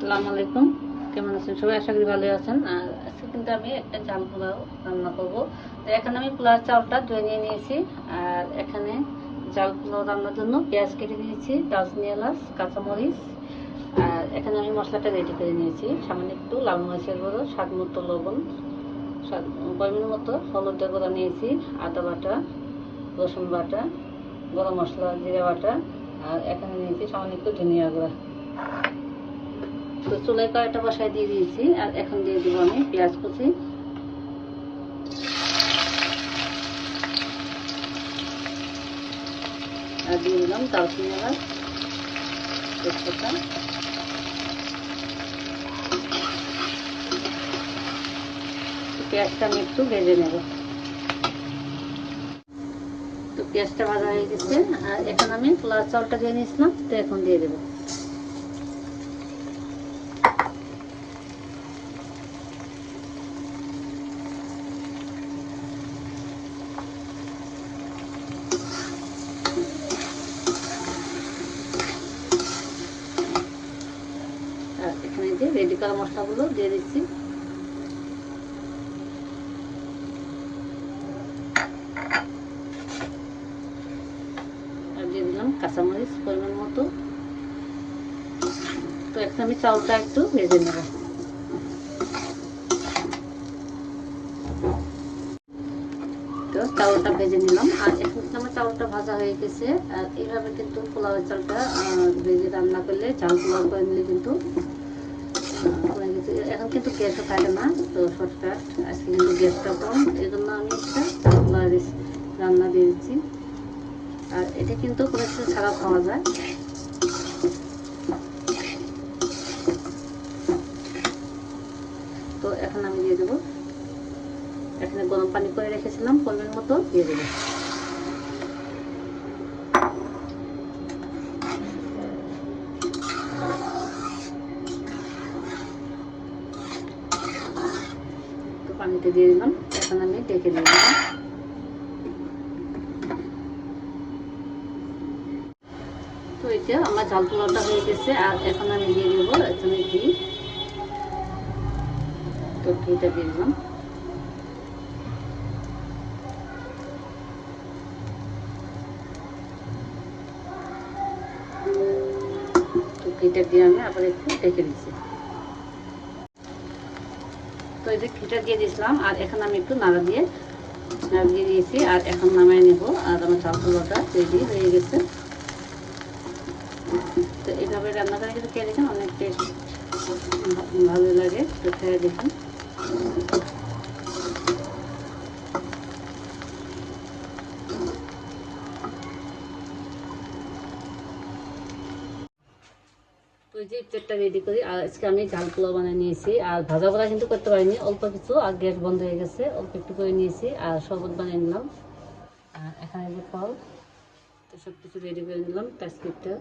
আসসালামু আলাইকুম। কেমন আছেন সবাই? আশা করি ভালো আছেন। আর আজকে কিন্তু আমি একটা চাল পোলাও রান্না করব। তো এখানে আমি পোলাও চালটা ধুয়ে নিয়ে নিয়েছি। আর এখানে চাল পোলাও রান্নার জন্য পেঁয়াজ কেটে নিয়েছি, দারচিনি, এলাচ, কাঁচামরিচ। আর এখানে আমি মশলাটা রেডি করে নিয়েছি। সামান্য একটু লাল মরিচের গুঁড়ো, স্বাদ মতো লবণ, পরিমাণ মতো হলুদের গুঁড়ো নিয়েছি, আদা বাটা, রসুন বাটা, গরম মশলা, জিরা বাটা। আর এখানে নিয়েছি সামান্য একটু ধনিয়া গুঁড়া। তো চুলায় কড়াইটা বসায় দিয়ে দিয়েছি। আর এখন দিয়ে দিব আমি পেঁয়াজ কুচি, আর দিয়ে দিলাম দারচিনি, এলাচ, তেজপাতা। পেঁয়াজটা আমি একটু ভেজে নেব। তো পেঁয়াজটা ভাজা হয়ে গেছে। আর এখন আমি পোলাও চালটা দিয়ে নিয়েছিলাম, তো এখন দিয়ে দেবো। আর এখানে যে রেডি করা মশলাগুলো দিয়ে দিচ্ছি। আর দিয়ে দিলাম কাঁচামরিচ পরিমাণ মতো। তো এখন আমি চালটা একটু ভেজে নেব। তো চাউলটা ভেজে নিলাম। আর এখন আমার চাউলটা ভাজা হয়ে গেছে। আর এইভাবে কিন্তু পোলাওয়ের চালটা ভেজে রান্না করলে, চাল পোলাও করে নিলে কিন্তু হয়ে গেছে। এখন কিন্তু গ্যাসও থাকে না, তো শর্টকাট। আজকে কিন্তু গ্যাসটা কম, এই জন্য আমি একটা চাল পোলাও রান্না দিয়ে দিচ্ছি। আর এটা কিন্তু কোনো কিছু ছাড়া খাওয়া যায়। তো এখন আমি দিয়ে দেবো, এখানে গরম পানি করে রেখেছিলাম, পরিমাণ মতো দিয়ে দেবো। তো পানিতে দিয়ে দিলাম। এখন আমি ঢেকে দিয়ে দিলাম। তো এই যে আমার ঝাল পোলাওটা হয়ে গেছে। আর এখন আমি দিয়ে দেবো এখানে ঘি। তো ঘিটা দিয়ে দিলাম। তো ঘিটা দিয়ে আমি আবার একটু ঢেকে দিচ্ছি। তো এই যে ঘিটা দিয়ে দিয়েছিলাম। আর এখন আমি একটু নাড়া দিয়ে দিয়েছি। আর এখন নামাই নেব। আর আমার চাল পোলাওটা রেডি হয়ে গেছে। তো এইভাবে রান্না করে কিন্তু খেয়ে দেখেন, অনেক টেস্ট ভালো লাগে। তো খেয়ে দেখুন। তো এই যে ইফতারটা রেডি করি। আর আজকে আমি ঝাল পোলাও বানিয়ে নিয়েছি। আর ভাজা ভাজা কিন্তু করতে পারিনি, অল্প কিছু। আর গ্যাস বন্ধ হয়ে গেছে, অল্প একটু করে নিয়েছি। আর শরবত বানিয়ে নিলাম। আর এখানে যে ফল, তো সব কিছু রেডি করে নিলাম, টাস্কিটটা।